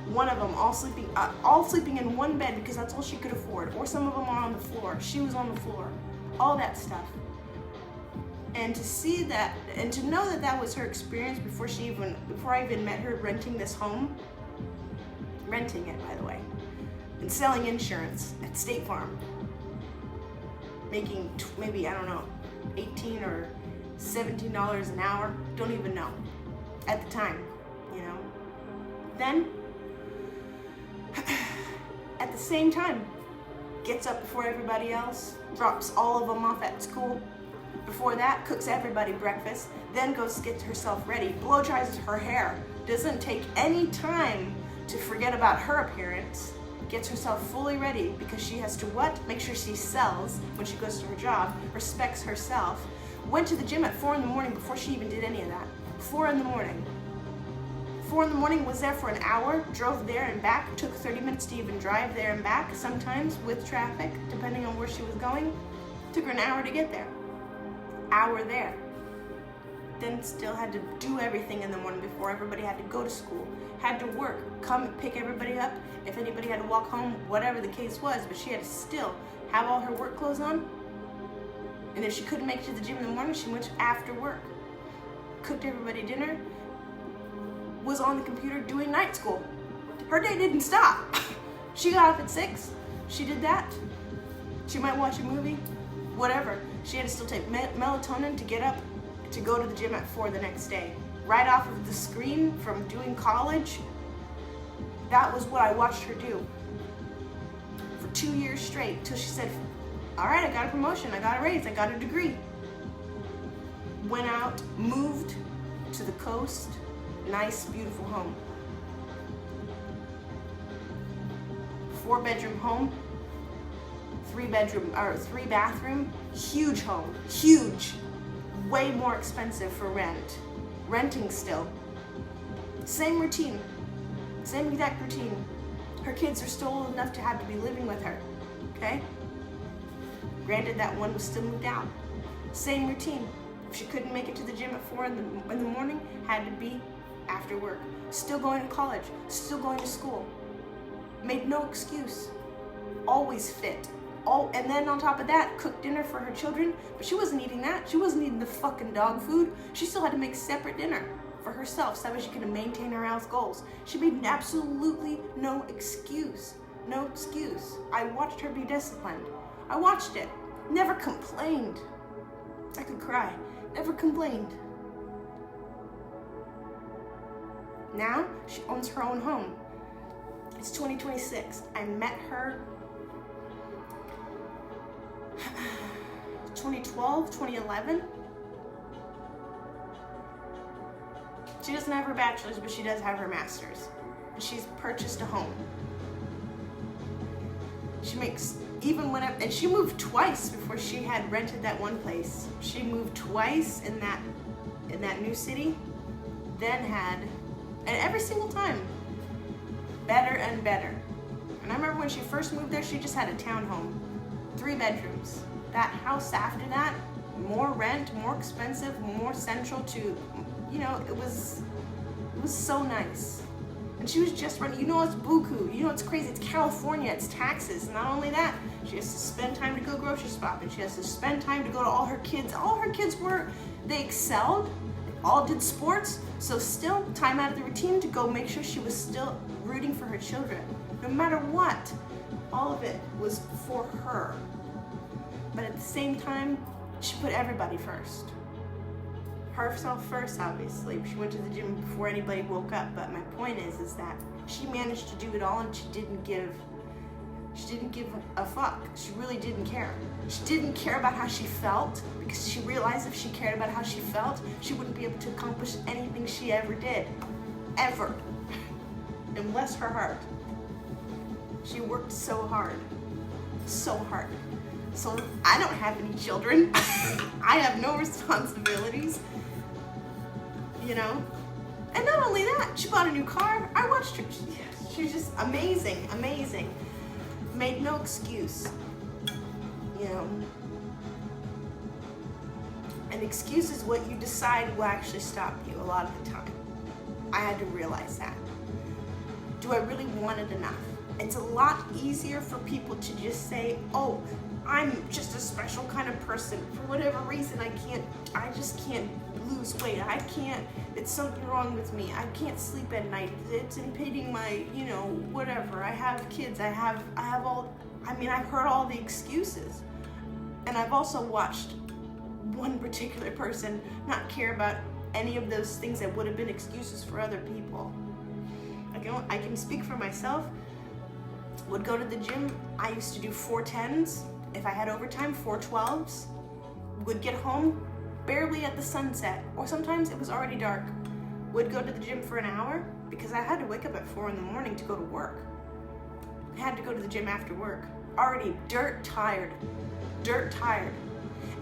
B: One of them all sleeping in 1 bed because that's all she could afford, or some of them are on the floor. She was on the floor. All that stuff. And to see that, and to know that that was her experience before I even met her renting this home, renting it, by the way, and selling insurance at State Farm, making maybe, I don't know, $18 or $17 an hour, don't even know, at the time, you know. Then, at the same time, gets up before everybody else, drops all of them off at school. Before that, cooks everybody breakfast, then goes to get herself ready, blow dries her hair, doesn't take any time to forget about her appearance, gets herself fully ready because she has to what? Make sure she sells when she goes to her job, respects herself, went to the gym at 4 in the morning before she even did any of that. 4 in the morning. 4 in the morning, was there for an hour, drove there and back, took 30 minutes to even drive there and back, sometimes with traffic, depending on where she was going. Took her an hour to get there. Hour there. Then still had to do everything in the morning before everybody had to go to school, had to work, come and pick everybody up, if anybody had to walk home, whatever the case was, but she had to still have all her work clothes on. And if she couldn't make it to the gym in the morning, she went after work, cooked everybody dinner, was on the computer doing night school. Her day didn't stop. She got up at 6, she did that. She might watch a movie, whatever. She had to still take melatonin to get up to go to the gym at 4 the next day. Right off of the screen from doing college, that was what I watched her do for 2 years straight, till she said, all right, I got a promotion, I got a raise, I got a degree. Went out, moved to the coast, nice, beautiful home. 4-bedroom home, 3 bathroom, huge home, huge, way more expensive for rent. Renting still. Same routine, same exact routine. Her kids are still old enough to have to be living with her, okay? Granted, that one was still moved out. Same routine. If she couldn't make it to the gym at 4 in the morning, had to be after work. Still going to college, still going to school. Made no excuse. Always fit. And then on top of that, cooked dinner for her children, but she wasn't eating that. She wasn't eating the fucking dog food. She still had to make separate dinner for herself so that way she could maintain her house goals. She made absolutely no excuse. No excuse. I watched her be disciplined. I watched it. Never complained. I could cry. Never complained. Now, she owns her own home. It's 2026. I met her 2012, 2011. She doesn't have her bachelor's, but she does have her master's. She's purchased a home. She makes, and she moved twice before she had rented that one place. She moved twice in that new city, then and every single time, better and better. And I remember when she first moved there, she just had a townhome, 3 bedrooms. That house after that, more rent, more expensive, more central to, it was so nice. And she was just running, it's buku, it's crazy, it's California, it's taxes. Not only that, she has to spend time to go grocery shopping. She has to spend time to go to all her kids. All her kids they excelled, all did sports, so still time out of the routine to go make sure she was still rooting for her children. No matter what, All of it was for her. But at the same time, she put everybody first. Herself first, obviously. She went to the gym before anybody woke up. But my point is that she managed to do it all, and she didn't give a fuck. She really didn't care. She didn't care about how she felt, because she realized if she cared about how she felt, she wouldn't be able to accomplish anything she ever did. Ever. And bless her heart. She worked so hard. So hard. So I don't have any children. I have no responsibilities. You know? And not only that, she bought a new car. I watched her. She was just amazing, amazing. Made no excuse. You know? An excuse is what you decide will actually stop you a lot of the time. I had to realize that. Do I really want it enough? It's a lot easier for people to just say, oh, I'm just a special kind of person. For whatever reason, I just can't lose weight. It's something wrong with me. I can't sleep at night. It's impeding my, whatever. I have kids. I've heard all the excuses. And I've also watched one particular person not care about any of those things that would have been excuses for other people. I can speak for myself. Would go to the gym. I used to do 4 10s. If I had overtime, 4 12s. Would get home barely at the sunset, or sometimes it was already dark. Would go to the gym for an hour because I had to wake up at 4 in the morning to go to work. I had to go to the gym after work. Already dirt tired.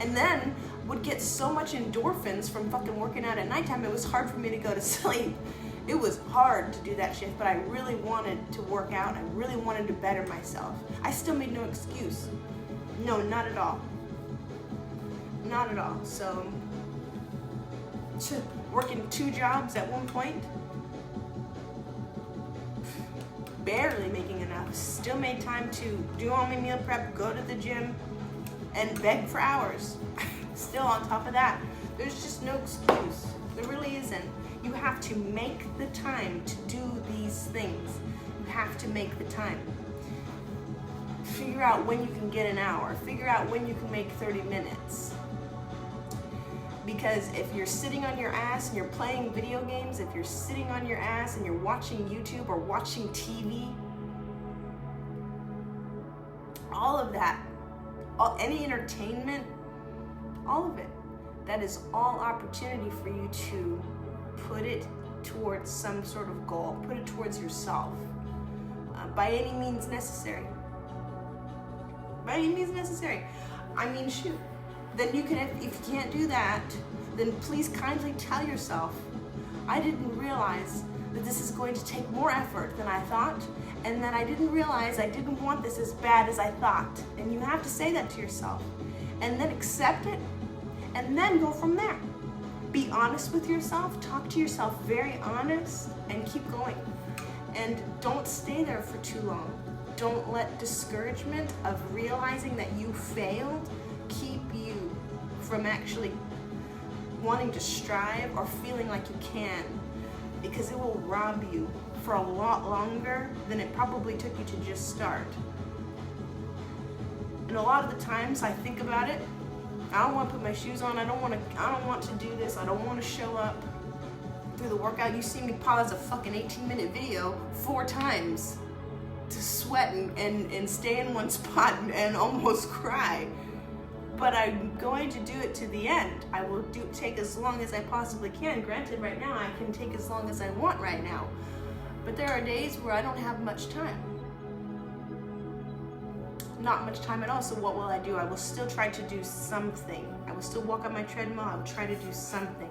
B: And then would get so much endorphins from fucking working out at nighttime, it was hard for me to go to sleep. It was hard to do that shit, but I really wanted to work out. I really wanted to better myself. I still made no excuse. No, not at all. Not at all. So, working 2 jobs at one point, barely making enough. Still made time to do all my meal prep, go to the gym, and beg for hours. Still on top of that. There's just no excuse. There really isn't. You have to make the time to do these things. You have to make the time. Figure out when you can get an hour. Figure out when you can make 30 minutes. Because if you're sitting on your ass and you're playing video games, if you're sitting on your ass and you're watching YouTube or watching TV, all of that, any entertainment, all of it, that is all opportunity for you to put it towards some sort of goal. Put it towards yourself. By any means necessary. By any means necessary. I mean, shoot. Then you can, if you can't do that, then please kindly tell yourself, I didn't realize that this is going to take more effort than I thought, and then I didn't realize I didn't want this as bad as I thought. And you have to say that to yourself. And then accept it, and then go from there. Be honest with yourself, talk to yourself very honest, and keep going. And don't stay there for too long. Don't let discouragement of realizing that you failed keep you from actually wanting to strive or feeling like you can, because it will rob you for a lot longer than it probably took you to just start. And a lot of the times I think about it, I don't want to put my shoes on. I don't want to do this. I don't want to show up through the workout. You see me pause a fucking 18-minute video 4 times to sweat and stay in one spot and almost cry. But I'm going to do it to the end. I will take as long as I possibly can. Granted, right now I can take as long as I want right now. But there are days where I don't have much time. Not much time at all, so what will I do? I will still try to do something. I will still walk on my treadmill. I will try to do something.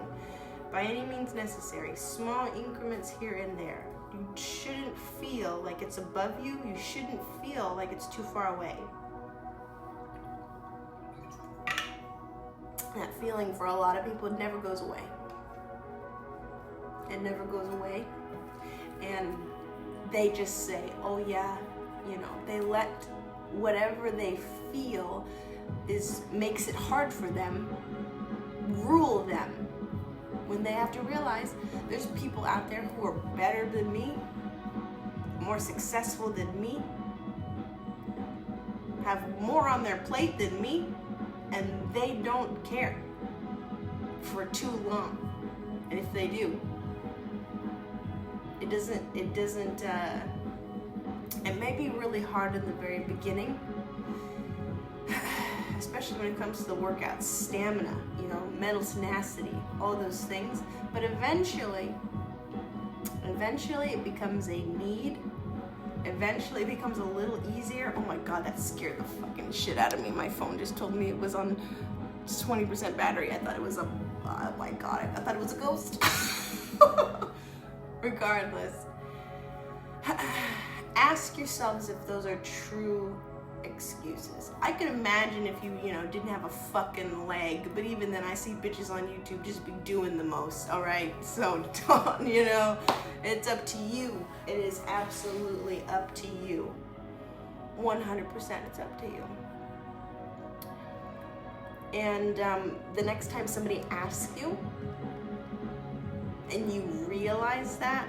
B: By any means necessary. Small increments here and there. You shouldn't feel like it's above you. You shouldn't feel like it's too far away. That feeling for a lot of people never goes away. It never goes away. And they just say, oh yeah, they let whatever they feel makes it hard for them, rule them, when they have to realize there's people out there who are better than me, more successful than me, have more on their plate than me, and they don't care for too long. And if they do, it may be really hard in the very beginning, especially when it comes to the workouts, stamina, mental tenacity, all those things. But eventually it becomes a need. Eventually it becomes a little easier. Oh my God, that scared the fucking shit out of me. My phone just told me it was on 20% battery. I thought it was oh my God, I thought it was a ghost. Regardless, ask yourselves if those are true excuses. I could imagine if you didn't have a fucking leg, but even then I see bitches on YouTube just be doing the most, all right? So don't, it's up to you. It is absolutely up to you. 100% it's up to you. And the next time somebody asks you and you realize that,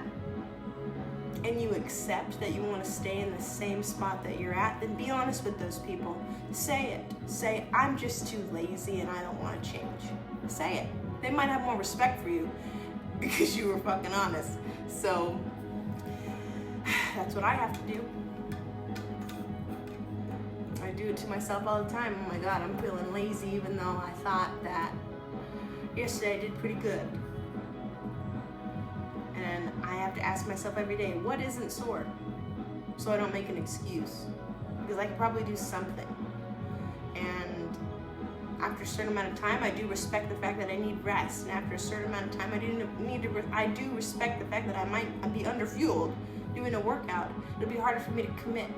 B: and you accept that you want to stay in the same spot that you're at, then be honest with those people. Say it. Say, I'm just too lazy and I don't want to change. Say it. They might have more respect for you because you were fucking honest. So that's what I have to do. I do it to myself all the time. Oh my God, I'm feeling lazy even though I thought that yesterday I did pretty good. And I have to ask myself every day, what isn't sore? So I don't make an excuse. Because I could probably do something. And after a certain amount of time, I do respect the fact that I need rest. And after a certain amount of time, I do respect the fact that I might be underfueled doing a workout. It'll be harder for me to commit.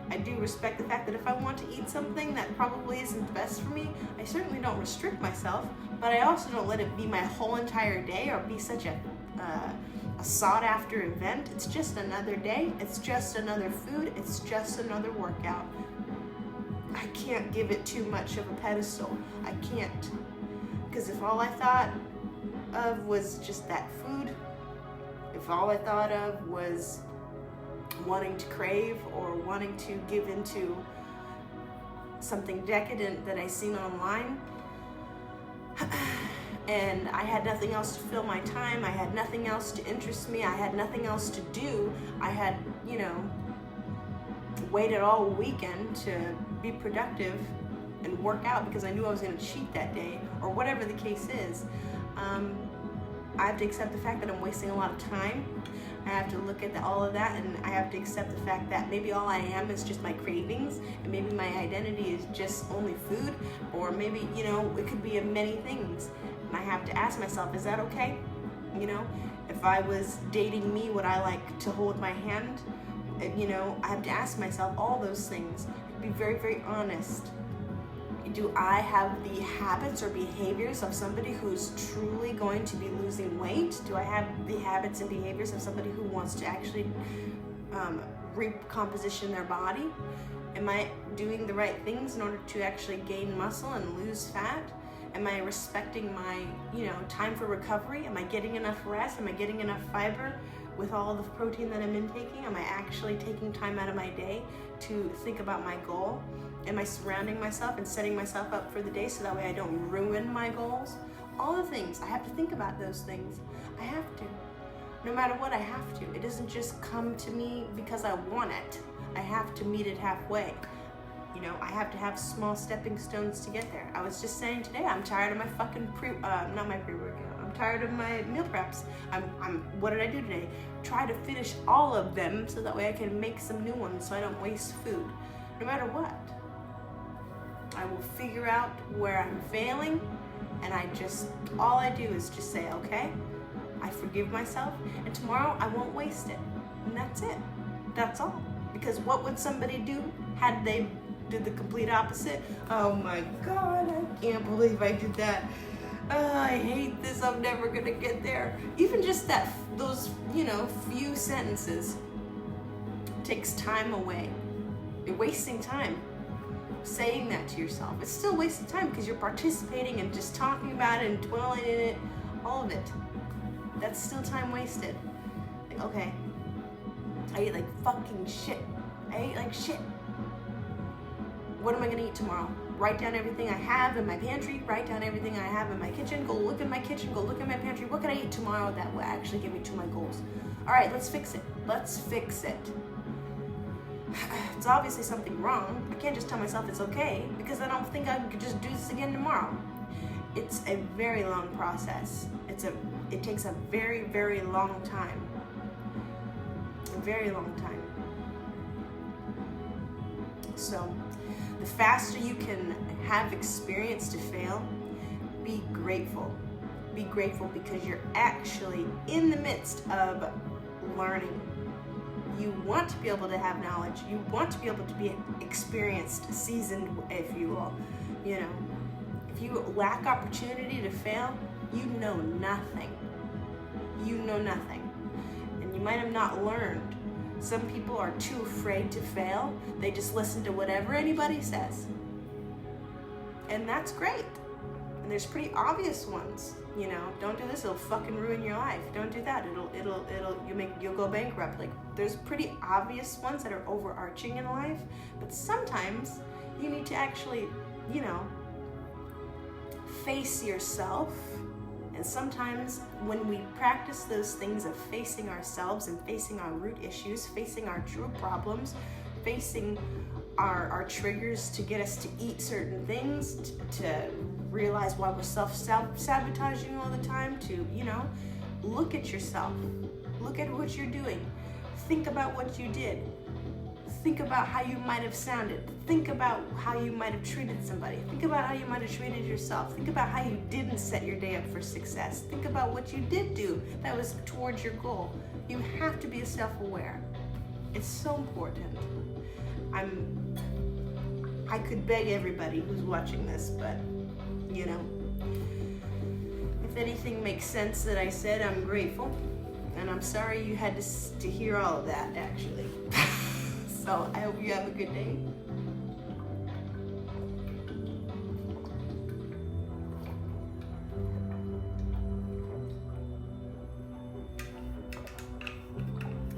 B: I do respect the fact that if I want to eat something that probably isn't the best for me, I certainly don't restrict myself, but I also don't let it be my whole entire day or be such a sought-after event. It's just another day. It's just another food. It's just another workout. I can't give it too much of a pedestal. I can't. Because if all I thought of was just that food, if all I thought of was wanting to crave or wanting to give into something decadent that I seen online, and I had nothing else to fill my time, I had nothing else to interest me, I had nothing else to do, I had, waited all weekend to be productive and work out because I knew I was going to cheat that day, or whatever the case is, I have to accept the fact that I'm wasting a lot of time. I have to look at all of that, and I have to accept the fact that maybe all I am is just my cravings, and maybe my identity is just only food, or maybe, it could be many things. And I have to ask myself, is that okay? If I was dating me, would I like to hold my hand? I have to ask myself all those things. Be very, very honest. Do I have the habits or behaviors of somebody who's truly going to be losing weight? Do I have the habits and behaviors of somebody who wants to actually recomposition their body? Am I doing the right things in order to actually gain muscle and lose fat? Am I respecting my, time for recovery? Am I getting enough rest? Am I getting enough fiber with all the protein that I'm intaking? Am I actually taking time out of my day to think about my goal? Am I surrounding myself and setting myself up for the day so that way I don't ruin my goals? All the things. I have to think about those things. I have to. No matter what, I have to. It doesn't just come to me because I want it. I have to meet it halfway. I have to have small stepping stones to get there. I was just saying today, I'm tired of my fucking not my pre-workout. I'm tired of my meal preps. What did I do today? Try to finish all of them so that way I can make some new ones so I don't waste food. No matter what. I will figure out where I'm failing, and all I do is just say, okay, I forgive myself, and tomorrow I won't waste it. And that's it. That's all. Because what would somebody do had they did the complete opposite? Oh my God, I can't believe I did that. I hate this, I'm never gonna get there. Even just those, few sentences takes time away. You're wasting time saying that to yourself. It's still wasting time because you're participating and just talking about it and dwelling in it, all of it. That's still time wasted. Okay, I ate like fucking shit. I ate like shit. what am I gonna eat tomorrow? Write down everything I have in my pantry, write down everything I have in my kitchen, go look in my kitchen, go look in my pantry. What can I eat tomorrow that will actually get me to my goals? All right, let's fix it. Let's fix it. It's obviously something wrong. I can't just tell myself it's okay because I don't think I could just do this again tomorrow. It's a very long process. It takes a very, very long time. A very long time. So, the faster you can have experience to fail, be grateful. Be grateful because you're actually in the midst of learning. You want to be able to have knowledge. You want to be able to be experienced, seasoned, if you will. You know, if you lack opportunity to fail, you know nothing. You know nothing. And you might have not learned. Some people are too afraid to fail. They just listen to whatever anybody says. And that's great. And there's pretty obvious ones. You know, don't do this, it'll fucking ruin your life. Don't do that, you'll go bankrupt. Like, there's pretty obvious ones that are overarching in life, but sometimes you need to actually, you know, face yourself. And sometimes when we practice those things of facing ourselves and facing our root issues, facing our true problems, facing our triggers to get us to eat certain things, to realize why we're self-sabotaging all the time, to, you know, look at yourself. Look at what you're doing. Think about what you did. Think about how you might have sounded. Think about how you might have treated somebody. Think about how you might have treated yourself. Think about how you didn't set your day up for success. Think about what you did do that was towards your goal. You have to be self-aware. It's so important. I could beg everybody who's watching this, but, you know, if anything makes sense that I said, I'm grateful. And I'm sorry you had to hear all of that, actually. So I hope you have a good day.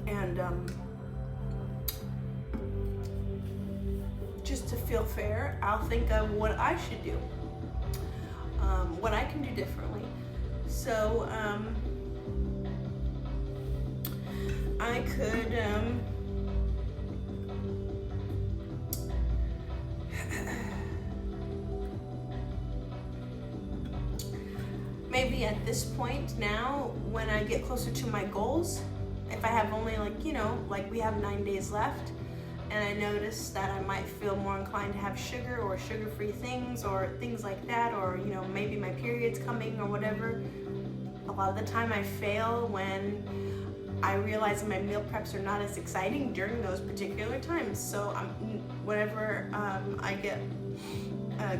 B: And just to feel fair, I'll think of what I should do, what I can do differently. So I could maybe at this point now, when I get closer to my goals, if I have only, like, you know, like we have 9 days left, and I notice that I might feel more inclined to have sugar or sugar-free things or things like that, or, you know, maybe my period's coming or whatever. A lot of the time I fail when I realize my meal preps are not as exciting during those particular times. So whenever I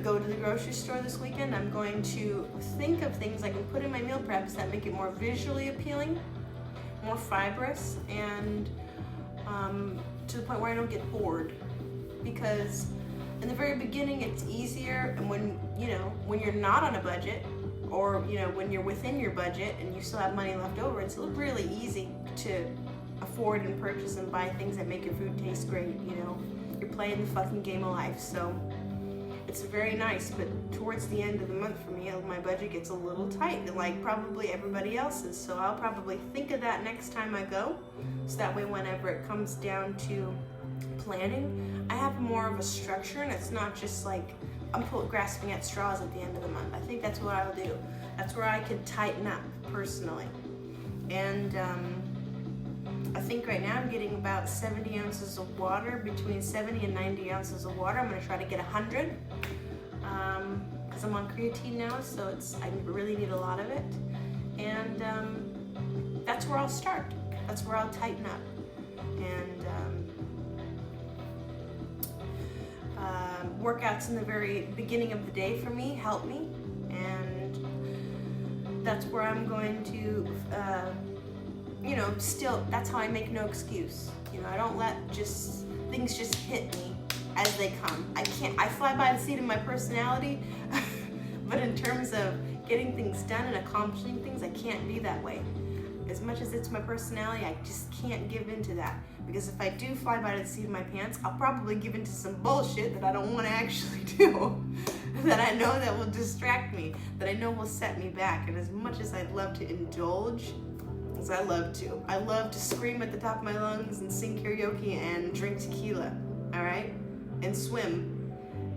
B: go to the grocery store this weekend, I'm going to think of things I can put in my meal preps that make it more visually appealing, more fibrous, and to the point where I don't get bored. Because in the very beginning it's easier, and when you're not on a budget, or, you know, when you're within your budget and you still have money left over, it's really easy to afford and purchase and buy things that make your food taste great. You know, you're playing the fucking game of life. So it's very nice, but towards the end of the month for me, my budget gets a little tight, like probably everybody else's. So I'll probably think of that next time I go, so that way whenever it comes down to planning, I have more of a structure, and it's not just like I'm grasping at straws at the end of the month. I think that's what I'll do. That's where I could tighten up personally. And I think right now I'm getting about 70 ounces of water, between 70 and 90 ounces of water. I'm gonna try to get 100, because I'm on creatine now, so I really need a lot of it. And that's where I'll start. That's where I'll tighten up. And workouts in the very beginning of the day for me help me, and that's where I'm going to, you know, still, that's how I make no excuse. You know, I don't let things just hit me as they come. I fly by the seat of my personality, but in terms of getting things done and accomplishing things, I can't be that way. As much as it's my personality, I just can't give into that. Because if I do fly by the seat of my pants, I'll probably give into some bullshit that I don't want to actually do. That I know that will distract me, that I know will set me back. And as much as I'd love to indulge, as I love to scream at the top of my lungs and sing karaoke and drink tequila, all right? And swim,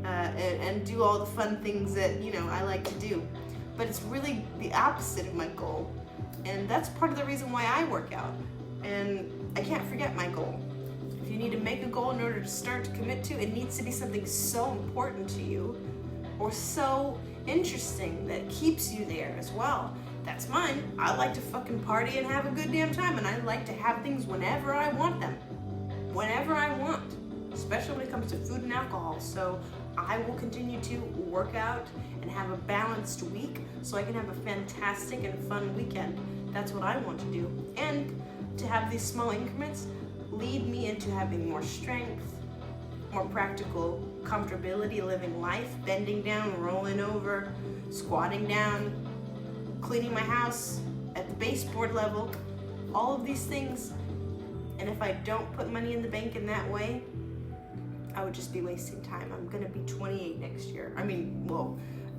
B: and do all the fun things that, you know, I like to do. But it's really the opposite of my goal. And that's part of the reason why I work out. And I can't forget my goal. If you need to make a goal in order to start to commit to, it needs to be something so important to you or so interesting that keeps you there as well. That's mine. I like to fucking party and have a good damn time, and I like to have things whenever I want them. Whenever I want. Especially when it comes to food and alcohol. So I will continue to work out and have a balanced week so I can have a fantastic and fun weekend. That's what I want to do. And to have these small increments lead me into having more strength, more practical comfortability living life, bending down, rolling over, squatting down, cleaning my house at the baseboard level, all of these things. And if I don't put money in the bank in that way, I would just be wasting time. I'm gonna be 28 next year. I mean, well,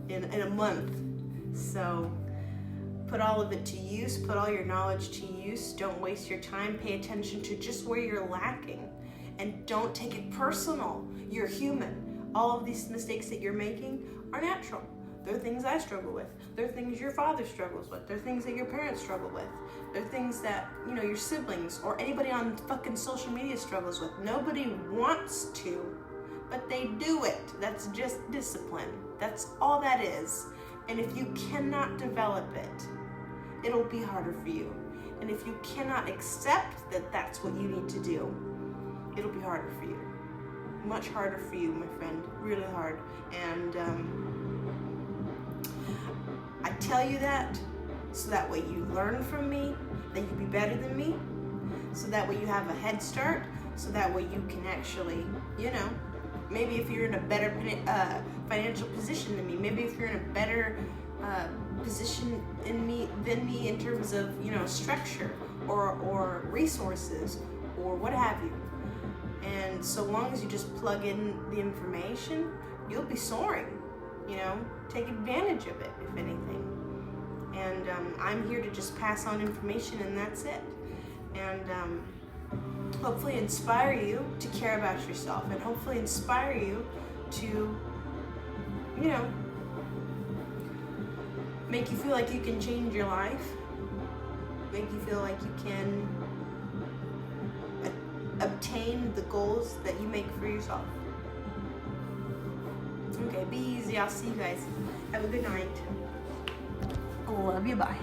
B: in a month. So put all of it to use, put all your knowledge to use. Don't waste your time. Pay attention to just where you're lacking. And don't take it personal. You're human. All of these mistakes that you're making are natural. They're things I struggle with. They're things your father struggles with. They're things that your parents struggle with. They're things that, you know, your siblings or anybody on fucking social media struggles with. Nobody wants to, but they do it. That's just discipline. That's all that is. And if you cannot develop it, it'll be harder for you. And if you cannot accept that that's what you need to do, it'll be harder for you. Much harder for you, my friend. Really hard. And I tell you that so that way you learn from me, that you be better than me, so that way you have a head start, so that way you can actually, you know, maybe if you're in a better financial position than me, maybe if you're in a better position than me in terms of, you know, structure or resources or what have you. And so long as you just plug in the information, you'll be soaring, you know, take advantage of it, if anything. And I'm here to just pass on information, and that's it. And hopefully inspire you to care about yourself, and hopefully inspire you to, you know, make you feel like you can change your life, make you feel like you can obtain the goals that you make for yourself. Okay, be easy. I'll see you guys. Have a good night. Love you. Bye.